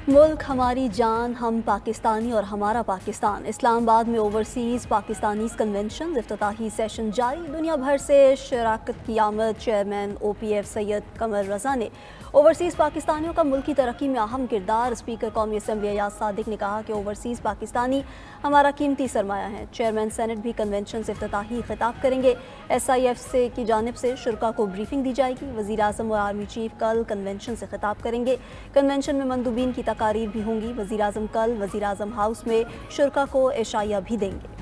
मुल्क हमारी जान, हम पाकिस्तानी और हमारा पाकिस्तान। इस्लामाबाद में ओवरसीज़ पाकिस्तानीज़ कन्वेंशन इफ्तिताही सेशन जारी। दुनिया भर से शराकत की आमद। चेयरमैन OPF सैयद कमर रजा ने ओवरसीज़ पाकिस्तानियों का मुल्क की तरक्की में अहम किरदार। स्पीकर कौमी असम्बली अयाज सादिक ने कहा कि ओवरसीज़ पाकिस्तानी हमारा कीमती सरमाया है। चेयरमैन सेनेट भी कन्वेंशन से इफ्तिताही खिताब करेंगे। SIF की जानिब से शुरा को ब्रीफिंग दी जाएगी। वज़ीर आज़म और आर्मी चीफ कल कन्वेंशन से खिताब करेंगे। कन्वेंशन में मंदूबीन की तकारीर भी होंगी। वज़ीर आज़म कल वज़ीर आज़म हाउस में शुरा को इशाया भी देंगे।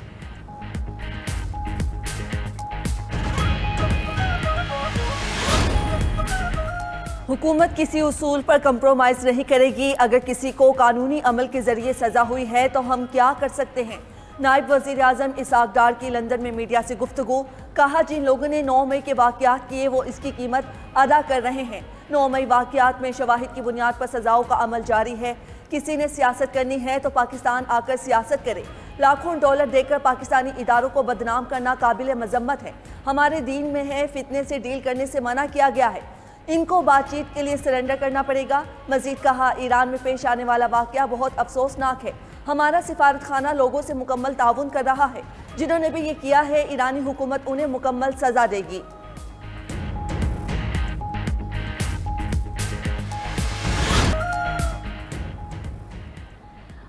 हुकूमत किसी उसूल पर कंप्रोमाइज़ नहीं करेगी। अगर किसी को कानूनी अमल के जरिए सजा हुई है तो हम क्या कर सकते हैं। नायब वज़ीर आज़म इसहाक डार की लंदन में मीडिया से गुफ्तगू। कहा, जिन लोगों ने 9 मई के वाक़यात किए वो इसकी कीमत अदा कर रहे हैं। 9 मई वाक़यात में शवाहिद की बुनियाद पर सजाओं का अमल जारी है। किसी ने सियासत करनी है तो पाकिस्तान आकर सियासत करे। लाखों डॉलर देकर पाकिस्तानी इदारों को बदनाम करना काबिल मजम्मत है। हमारे दीन में है फितने से डील करने से मना किया गया है। इनको बातचीत के लिए सरेंडर करना पड़ेगा। मजीद कहा, ईरान में पेश आने वाला वाक़या बहुत अफसोसनाक है। हमारा सिफारत खाना लोगों से मुकम्मल ताउन कर रहा है। जिन्होंने भी ये किया है ईरानी हुकूमत उन्हें मुकम्मल सजा देगी।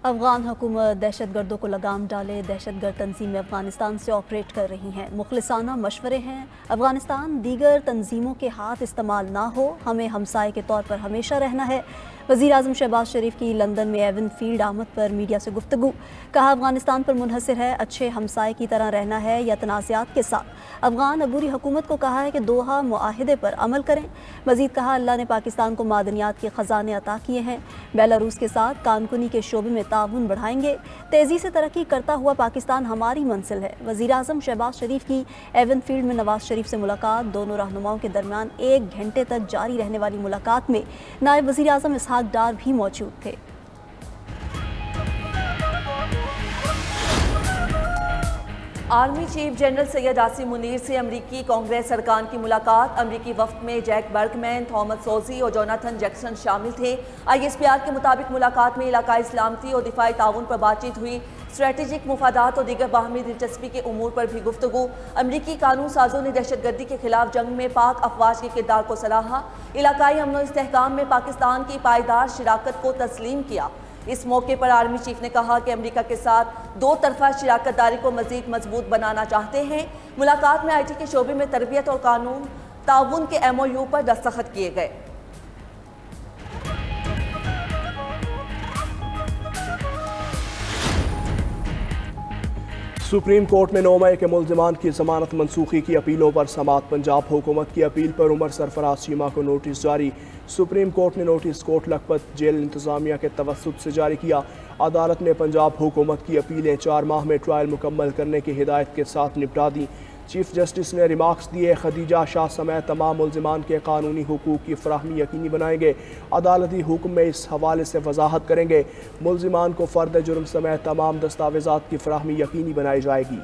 अफगान हुकूमत दहशतगर्दों को लगाम डाले। दहशतगर्द तंजीमें अफगानिस्तान से ऑपरेट कर रही हैं। मुखलिसाना मशवरे हैं। अफगानिस्तान दीगर तंजीमों के हाथ इस्तेमाल ना हो। हमें हमसाये के तौर पर हमेशा रहना है। वज़ीर आज़म शहबाज शरीफ की लंदन में एवन फील्ड आमद पर मीडिया से गुफ्तगू। कहा, अफगानिस्तान पर मुनहसर है। अच्छे हमसाये की तरह रहना है या तनाज़ात के साथ। अफगान अबूरी हुकूमत को कहा है कि दोहा मुआहिदे पर अमल करें। मजीद कहा, अल्लाह ने पाकिस्तान को मादनियात के ख़जाने अता किए हैं। बेलारूस के साथ कानकुनी के शोबे में ताउन बढ़ाएंगे। तेज़ी से तरक्की करता हुआ पाकिस्तान हमारी मंजिल है। वज़ीर आज़म शहबाज शरीफ की एवन फील्ड में नवाज शरीफ से मुलाकात। दोनों रहनुमाओं के दरमियान 1 घंटे तक जारी रहने वाली मुलाकात में नायब वज़ीर आज़म इसहाक डार भी मौजूद थे। Army chief general Syed Asim Munir से अमरीकी कांग्रेस अरकान की मुलाकात। अमरीकी वफ्द में जैक बर्गमैन, थॉमस सोजी और जोनाथन जैक्सन शामिल थे। ISPR के मुताबिक मुलाकात में इलाकाई सलामती और दिफाई ताउन पर बातचीत हुई। स्ट्रेटेजिक मुफादात और दीगर बाहमी दिलचस्पी के उमूर पर भी गुफ्तगू। अमरीकी कानून साजों ने दहशतगर्दी के खिलाफ जंग में पाक अफवाज के किरदार को सराहा। इलाकाई अमन और इस्तेहकाम में पाकिस्तान की पायदार शिराकत को तस्लीम किया। इस मौके पर आर्मी चीफ ने कहा कि अमेरिका के साथ 2 तरफा शराकत दारी को मजीद मजबूत बनाना चाहते हैं। मुलाकात में IT के शोबे में तरबियत और कानून ताउन के MOU पर दस्तखत किए गए। सुप्रीम कोर्ट में 9 मई के मुल्जिमान की जमानत मनसूखी की अपीलों पर समाअत। पंजाब हुकूमत की अपील पर उमर सरफराज चीमा को नोटिस जारी। सुप्रीम कोर्ट ने नोटिस कोट लखपत जेल इंतजामिया के तवस्सुत से जारी किया। अदालत ने पंजाब हुकूमत की अपीलें 4 माह में ट्रायल मुकम्मल करने की हिदायत के साथ निपटा दी। चीफ जस्टिस ने रिमार्क्स दिए, खदीजा शाह समेत तमाम मुल्जिमान के कानूनी हुकूक की फराहमी यकीनी बनाएंगे। अदालती हुक्म में इस हवाले से वजाहत करेंगे। मुल्जिमान को फ़र्द जुर्म समेत तमाम दस्तावेज़ात की फराहमी यकीनी बनाई जाएगी।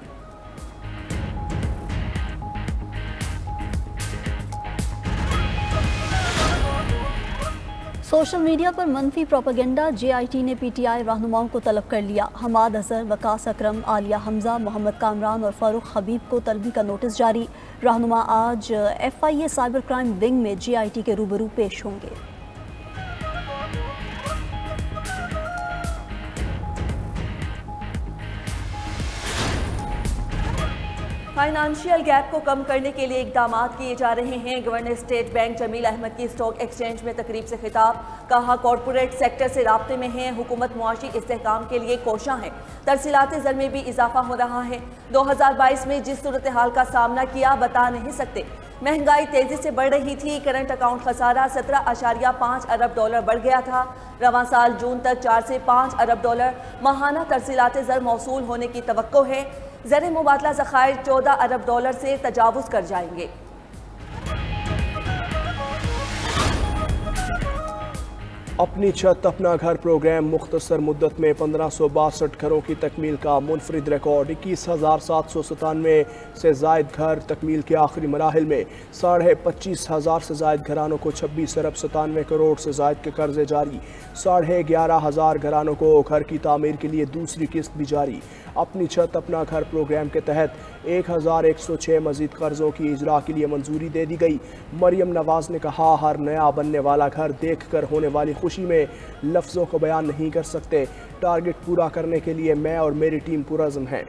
सोशल मीडिया पर मनफी प्रोपेगेंडा। JIT ने PTI रहनुमाओं को तलब कर लिया। हमाद अजहर, वकास अकरम, आलिया हमजा, मोहम्मद कामरान और फारूक हबीब को तलबी का नोटिस जारी। रहनुमा आज FIA साइबर क्राइम विंग में JIT के रूबरू पेश होंगे। फाइनेंशियल गैप को कम करने के लिए इकदाम किए जा रहे हैं। Governor state bank Jameel Ahmad की स्टॉक एक्सचेंज में तकरीब से खिताब। कहा, कॉरपोरेट सेक्टर से राब्ते में है। हुकूमत मुआशी इस्तेहकाम के लिए कोशां है। तरसीलात ज़र में भी इजाफा हो रहा है। 2022 में जिस सूरत हाल का सामना किया बता नहीं सकते। महंगाई तेजी से बढ़ रही थी। करंट अकाउंट खसारा 17.5 अरब डॉलर बढ़ गया था। रवां साल जून तक 4 से 5 अरब डॉलर माहाना तरसीलात ज़र मौसूल होने की तवक्को है। ज़र मुबादला ज़खायर 14 अरब डॉलर से तजावुज़ कर जाएंगे। अपनी छत अपना घर प्रोग्राम मुख्तसर मुद्दत में 1562 घरों की तकमील का मुनफरिद रिकॉर्ड। 21,797 से जायद घर तकमील के आखिरी मराहिल में। 25,500 से जायद घरानों को 26 अरब 97 करोड़ से जायद के कर्जे जारी। 11,500 घरानों को घर की तामीर के लिए दूसरी किस्त भी जारी। अपनी छत अपना घर प्रोग्राम के तहत 1,106 मजीद कर्जों की इजरा के लिए मंजूरी दे दी गई। मरियम नवाज ने कहा, हर नया बनने वाला घर देख कर होने वाली खुशी में लफ्ज़ों को बयान नहीं कर सकते। टारगेट पूरा करने के लिए मैं और मेरी टीम पुरअज़्म हैं।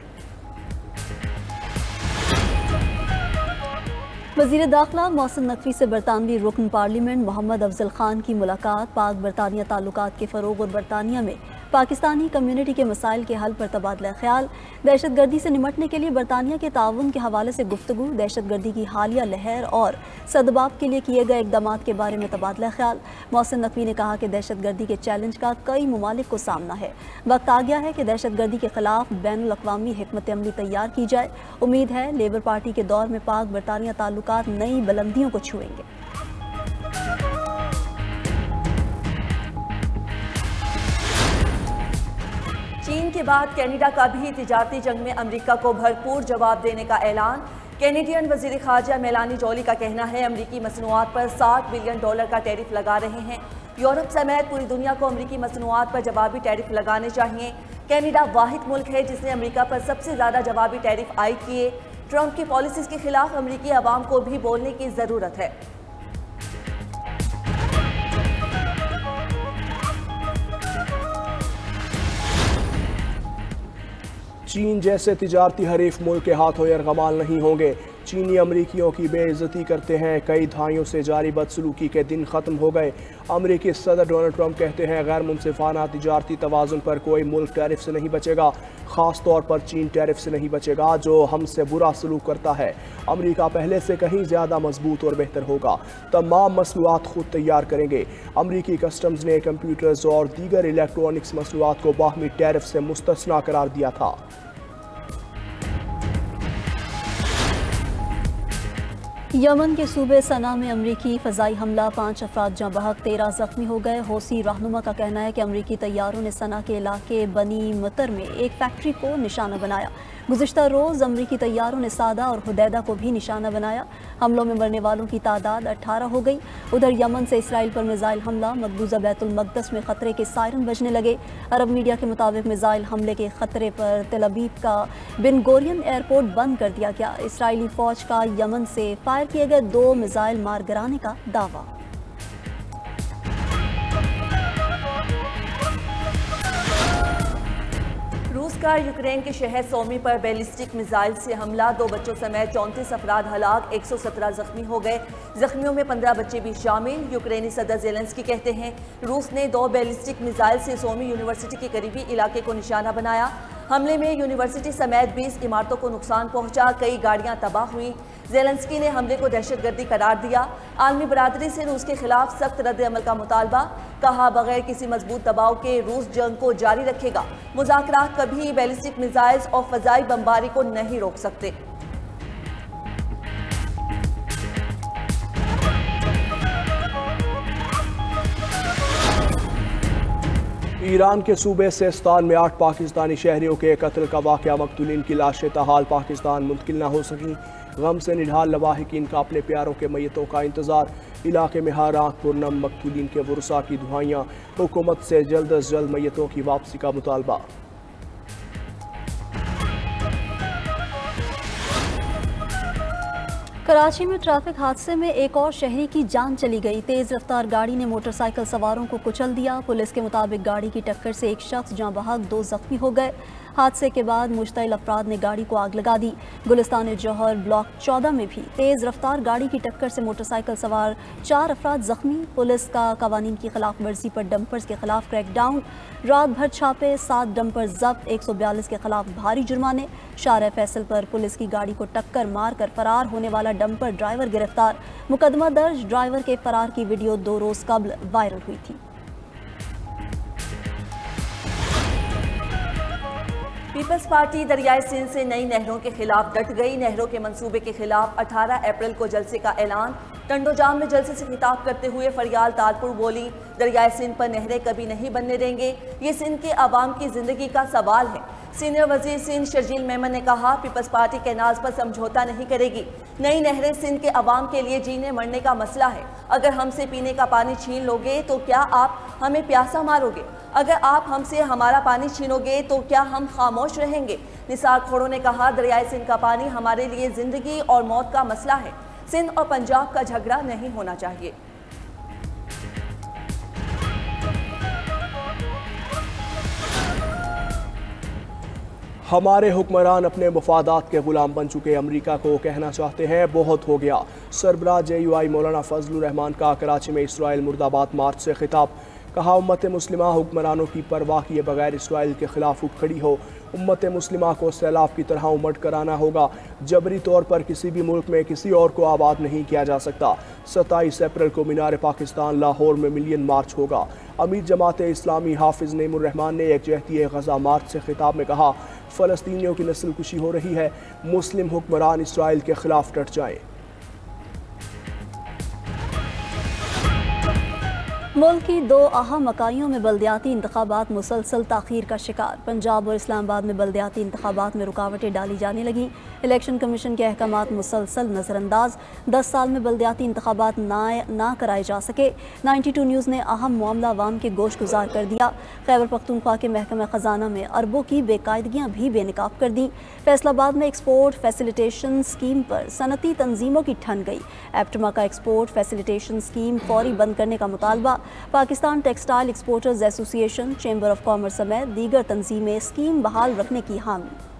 वज़ीर दाखिला मोहसिन नकवी से बरतानवी रुकन पार्लियामेंट मोहम्मद अफजल खान की मुलाकात। पाक बरतानिया ताल्लुकात के फ़रोग़ और बरतानिया में पाकिस्तानी कम्यूनिटी के मसाइल के हल पर तबादला ख्याल। दहशतगर्दी से निमटने के लिए बरतानिया के ताउन के हवाले से गुफ्तगू। दहशतगर्दी की हालिया लहर और सदबाब के लिए किए गए इक़दाम के बारे में तबादला ख्याल। मोहसिन नकवी ने कहा कि दहशतगर्दी के चैलेंज का कई ममालिक को सामना है। वक्त आ गया है कि दहशतगर्दी के खिलाफ बैनुल अक़वामी हिकमत अमली तैयार की जाए। उम्मीद है लेबर पार्टी के दौर में पाक बरतानिया ताल्लुकात नई बुलंदियों को छुएंगे। चीन के बाद कनाडा का भी तिजारती जंग में अमेरिका को भरपूर जवाब देने का ऐलान। कैनेडियन वज़ीर ख़ारजा मेलानी जोली का कहना है, अमेरिकी मसनूआत पर $60 बिलियन का टैरिफ लगा रहे हैं। यूरोप समेत पूरी दुनिया को अमेरिकी मसनूआत पर जवाबी टैरिफ लगाने चाहिए। कनाडा वाहिद मुल्क है जिसने अमेरिका पर सबसे ज़्यादा जवाबी टैरिफ आयद किए। ट्रंप की पॉलिसीज़ के खिलाफ अमेरिकी अवाम को भी बोलने की ज़रूरत है। चीन जैसे तिजारती हरीफ मुल्क के हाथों यरगमाल नहीं होंगे। चीनी अमरीकियों की बेइज्जती करते हैं। कई दहाइयों से जारी बदसलूकी के दिन ख़त्म हो गए। अमरीकी सदर डोनाल्ड ट्रंप कहते हैं, गैर मुनसिफाना तिजारती तवाज़ुन पर कोई मुल्क टैरिफ से नहीं बचेगा। ख़ास तौर पर चीन टैरिफ से नहीं बचेगा जो हमसे बुरा सलूक करता है। अमरीका पहले से कहीं ज़्यादा मजबूत और बेहतर होगा। तमाम मसनूआत खुद तैयार करेंगे। अमरीकी कस्टम्स ने कंप्यूटर्स और दीगर इलेक्ट्रॉनिक्स मसनूआत को बाहमी टैरिफ से मुस्तस्ना करार दिया था। यमन के सूबे सना में अमरीकी फ़ज़ाई हमला, 5 अफराद जाँ बहक, 13 ज़ख्मी हो गए। हौसी रहनुमा का कहना है कि अमरीकी तैयारों ने सना के इलाके बनी मतर में एक फैक्ट्री को निशाना बनाया। गुज़िश्ता रोज़ अमरीकी तैयारों ने सादा और हुदैदा को भी निशाना बनाया। हमलों में मरने वालों की तादाद 18 हो गई। उधर यमन से इसराइल पर मिसाइल हमला, मकबूजा बैतुल मक़दस में ख़तरे के सायरन बजने लगे। अरब मीडिया के मुताबिक मिसाइल हमले के ख़तरे पर तेल अवीव का बिन गोरियन एयरपोर्ट बंद कर दिया गया। इसराइली फ़ौज का यमन से फायर किए गए 2 मिसाइल मार गिराने का दावा। रूस का यूक्रेन के शहर सोमी पर बैलिस्टिक मिसाइल से हमला, 2 बच्चों समेत 34 अफराद हलाक, 117 जख्मी हो गए। जख्मियों में 15 बच्चे भी शामिल। यूक्रेनी सदर ज़ेलेंस्की कहते हैं, रूस ने 2 बैलिस्टिक मिसाइल से सोमी यूनिवर्सिटी के करीबी इलाके को निशाना बनाया। हमले में यूनिवर्सिटी समेत 20 इमारतों को नुकसान पहुंचा, कई गाड़ियां तबाह हुई। ज़ेलेंस्की ने हमले को दहशतगर्दी करार दिया। आलमी बरादरी से रूस के खिलाफ सख्त रद्द अमल का मुतालबा। कहा, बगैर किसी मजबूत दबाव के रूस जंग को जारी रखेगा। मुज़ाकरात कभी बैलिस्टिक मिसाइल्स और फ़ज़ाई बमबारी को नहीं रोक सकते। ईरान के सूबे सिस्तान में 8 पाकिस्तानी शहरियों के कत्ल का वाक़या, मकतूलीन की लाशें ताहाल पाकिस्तान मुंतकिल न हो सकी। गम से निढाल लवाहिकीन का अपने प्यारों के मैयतों का इंतज़ार। इलाके में हर आँख पुरनम, मकतूलीन के वुरसा की दुआएं। हुकूमत से जल्द अज जल्द मैयतों की वापसी का मुतालबा। कराची में ट्रैफिक हादसे में एक और शहरी की जान चली गई। तेज़ रफ्तार गाड़ी ने मोटरसाइकिल सवारों को कुचल दिया। पुलिस के मुताबिक गाड़ी की टक्कर से एक शख्स जाँ बहक, 2 जख्मी हो गए। हादसे के बाद मुश्तइल अफराद ने गाड़ी को आग लगा दी। गुलिस्तान जौहर ब्लॉक 14 में भी तेज़ रफ्तार गाड़ी की टक्कर से मोटरसाइकिल सवार 4 अफराद जख्मी। पुलिस का कवानीन की खिलाफ वर्जी पर डंपर्स के खिलाफ क्रैकडाउन। रात भर छापे, 7 डंपर जब्त, 142 के खिलाफ भारी जुर्माने। शार फैसल पर पुलिस की गाड़ी को टक्कर मार कर फरार होने वाला डंपर ड्राइवर गिरफ्तार। मुकदमा दर्ज। ड्राइवर के फरार की वीडियो 2 रोज़ कबल वायरल हुई थी। पीपल्स पार्टी दरियाए सिंध से नई नहरों के खिलाफ डट गई। नहरों के मंसूबे के खिलाफ 18 अप्रैल को जलसे का ऐलान। टंडोजाम में जलसे से खिताब करते हुए फरियाल तालपुर बोली, दरियाए सिंध पर नहरें कभी नहीं बनने देंगे, ये सिंध के अवाम की जिंदगी का सवाल है। सीनियर वजीर सिंध शर्जील मेमन ने कहा, पीपल्स पार्टी कैनाल्स पर समझौता नहीं करेगी। नई नहरें सिंध के अवाम के लिए जीने मरने का मसला है। अगर हमसे पीने का पानी छीन लोगे तो क्या आप हमें प्यासा मारोगे? अगर आप हमसे हमारा पानी छीनोगे तो क्या हम खामोश रहेंगे? निसार खोड़ो ने कहा, दरियाए सिंध का पानी हमारे लिए जिंदगी और मौत का मसला है। सिंध और पंजाब का झगड़ा नहीं होना चाहिए। हमारे हुक्मरान अपने मफादात के गुलाम बन चुके अमरीका को कहना चाहते हैं बहुत हो गया। सरबराह JUI मौलाना फजलुर रहमान का कराची में इसराइल मुर्दाबाद मार्च से खिताब। कहा, उम्मत मुस्लिमा हुक्मरानों की परवाह किए बगैर इसराइल के खिलाफ उठ खड़ी हो। उम्मत मुस्लिमा को सैलाब की तरह उमड़ कर आना होगा। जबरी तौर पर किसी भी मुल्क में किसी और को आबाद नहीं किया जा सकता। 27 अप्रैल को मीनार पाकिस्तान लाहौर में मिलियन मार्च होगा। अमीर जमात इस्लामी हाफिज नईमुर रहमान ने यकजहती गजा मार्च से खिताब में कहा, फ़लस्तीनियों की नस्ल कुशी हो रही है, मुस्लिम हुक्मरान इसराइल के खिलाफ डट जाएं। मुल्क की 2 अहम इकाइयों में बल्दियाती इंतखाबात मुसलसल ताख़ीर का शिकार। पंजाब और इस्लामाबाद में बल्दियाती इंतखाबात में रुकावटें डाली जाने लगी। इलेक्शन कमीशन के अहकामात मुसलसल नज़रअंदाज। 10 साल में बल्दियाती इंतखाबात ना कराए जा सके। 92 न्यूज़ ने अहम मामला अवाम के गोश गुजार कर दिया। खैबर पख्तूनख्वा के महकमा ख़जाना में अरबों की बेकायदगियाँ भी बेनकाब कर दी। फैसलाबाद में एक्सपोर्ट फैसिलिटेशन स्कीम पर सनती तंजीमों की ठन गई। एप्टमा का एक्सपोर्ट फैसिलिटेशन स्कीम फौरी बंद करने का मुतालबा। Pakistan textile exporters association, chamber of commerce समेत दीगर तंजीमें स्कीम बहाल रखने की हामी।